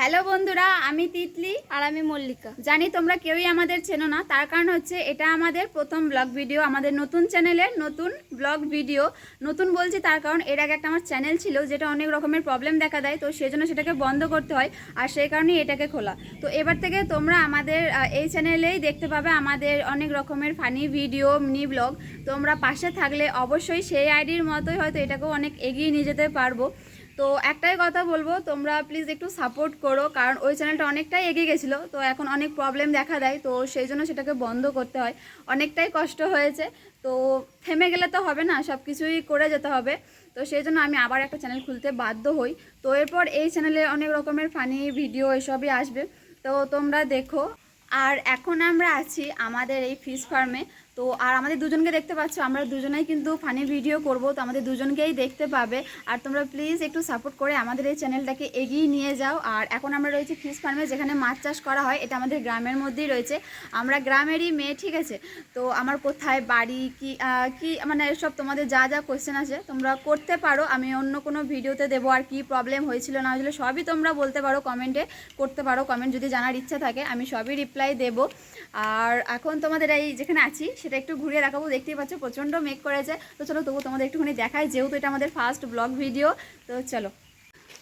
Hello বন্ধুরা, আমি তিতলি আর আমি মল্লিকা। জানি তোমরা কেউই আমাদের চেনো না, তার কারণ হচ্ছে এটা আমাদের প্রথম ব্লগ ভিডিও, আমাদের নতুন চ্যানেলের নতুন ব্লগ ভিডিও। নতুন বলছি তার কারণ এর আগে একটা আমার চ্যানেল ছিল যেটা অনেক রকমের প্রবলেম দেখা দেয়, তো সেই জন্য সেটাকে বন্ধ করতে হয়, আর সেই কারণেই এটাকে খোলা। তো এবার থেকে তোমরা আমাদের এই চ্যানেলেই দেখতে পাবে আমাদের অনেক রকমের ফানি ভিডিও, মিনি ব্লগ। তোমরা পাশে থাকলে অবশ্যই সেই আইডির মতোই হয়তো এটাকেও অনেক এগিয়ে নিয়ে যেতে পারবো। তো একটাই কথা বলবো, তোমরা প্লিজ একটু সাপোর্ট করো, কারণ ওই চ্যানেলটা অনেকটাই এগিয়ে গেছিলো, তো এখন অনেক প্রবলেম দেখা দেয়, তো সেই জন্য সেটাকে বন্ধ করতে হয়। অনেকটাই কষ্ট হয়েছে, তো থেমে গেলে তো হবে না, সব কিছুই করে যেতে হবে। তো সেই জন্য আমি আবার একটা চ্যানেল খুলতে বাধ্য হই। তো এরপর এই চ্যানেলে অনেক রকমের ফানি ভিডিও এসবই আসবে, তো তোমরা দেখো। আর এখন আমরা আছি আমাদের এই ফিশ ফার্মে। তো আর আমাদের দুজনকে দেখতে পাচ্ছ, আমরা দুজনেই কিন্তু ফানি ভিডিও করব, তো আমাদের দুজনকেই দেখতে পাবে। আর তোমরা প্লিজ একটু সাপোর্ট করে আমাদের এই চ্যানেলটাকে এগিয়ে নিয়ে যাও। আর এখন আমরা রয়েছি ফিশ ফার্মে, যেখানে মাছ চাষ করা হয়। এটা আমাদের গ্রামের মধ্যেই রয়েছে, আমরা গ্রামেরই মেয়ে, ঠিক আছে। তো আমার কোথায় বাড়ি, কি কি মানে এসব তোমাদের যা যা কোয়েশ্চেন আছে তোমরা করতে পারো, আমি অন্য কোনো ভিডিওতে দেবো। আর কি প্রবলেম হয়েছিল না হয়েছিল সবই তোমরা বলতে পারো, কমেন্টে করতে পারো। কমেন্ট যদি জানার ইচ্ছা থাকে আমি সবই রিপ্লাই দেবো। আর এখন তোমাদের এই যেখানে আছি সেটা একটু ঘুরিয়ে দেখাবো। দেখতেই পাচ্ছ প্রচণ্ড মেঘ করেছে, তো চলো তবু তোমাদের একটুখানি দেখাই, যেহেতু এটা আমাদের ফার্স্ট ব্লগ ভিডিও। তো চলো।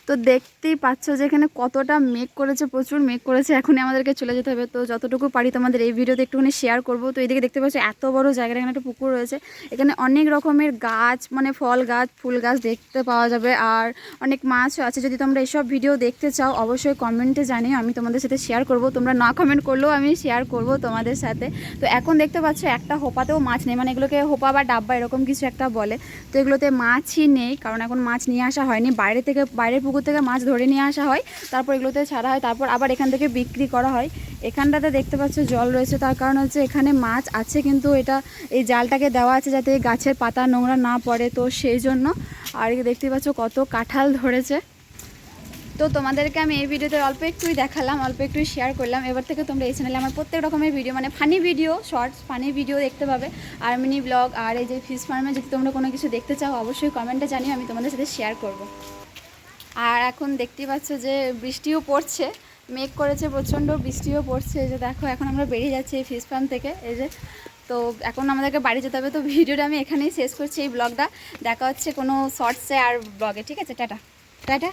তো দেখতেই পাচ্ছ যে এখানে কতটা মেঘ করেছে, প্রচুর মেঘ করেছে। এখনই আমাদেরকে চলে যেতে হবে, তো যতটুকু পারি তোমাদের এই ভিডিওতে একটুখানি শেয়ার করবো। তো এইদিকে দেখতে পাচ্ছ এত বড় জায়গাটা, এখানে একটা পুকুর রয়েছে, এখানে অনেক রকমের গাছ, মানে ফল গাছ, ফুল গাছ দেখতে পাওয়া যাবে, আর অনেক মাছও আছে। যদি তোমরা এইসব ভিডিও দেখতে চাও অবশ্যই কমেন্টে জানিও, আমি তোমাদের সাথে শেয়ার করব। তোমরা না কমেন্ট করলেও আমি শেয়ার করব তোমাদের সাথে। তো এখন দেখতে পাচ্ছ একটা হোপাতেও মাছ নেই, মানে এগুলোকে হোপা বা ডাব্বা এরকম কিছু একটা বলে। তো এগুলোতে মাছই নেই, কারণ এখন মাছ নিয়ে আসা হয়নি, বাইরের পুকুর থেকে মাছ ধরে নিয়ে আসা হয়, তারপর এগুলোতে ছাড়া হয়, তারপর আবার এখান থেকে বিক্রি করা হয়। এখানটাতে দেখতে পাচ্ছ জল রয়েছে, তার কারণ হচ্ছে এখানে মাছ আছে, কিন্তু এটা এই জালটাকে দেওয়া আছে যাতে গাছের পাতা নোংরা না পড়ে, তো সেই জন্য। আর দেখতে পাচ্ছ কত কাঁঠাল ধরেছে। তো তোমাদেরকে আমি এই ভিডিওতে অল্প একটুই দেখালাম, অল্প একটুই শেয়ার করলাম। এবার থেকে তোমরা এই চ্যানেলে আমার প্রত্যেক রকমের ভিডিও, মানে funny video, shorts funny video দেখতে পাবে, আর মিনি ব্লগ। আর এই যে ফিশ ফার্মে যদি তোমরা কোনো কিছু দেখতে চাও অবশ্যই কমেন্টে জানিও, আমি তোমাদের সাথে শেয়ার করব। আর এখন দেখতেই পাচ্ছ যে বৃষ্টিও পড়ছে, মেঘ করেছে প্রচণ্ড, বৃষ্টিও পড়ছে। এই যে দেখো এখন আমরা বেরিয়ে যাচ্ছি এই ফিশ ফার্ম থেকে, এই যে। তো এখন আমাদেরকে বাড়ি যেতে হবে, তো ভিডিওটা আমি এখানেই শেষ করছি, এই ব্লগটা। দেখা হচ্ছে কোনো শর্টসে আর ব্লগে, ঠিক আছে। Tata tata.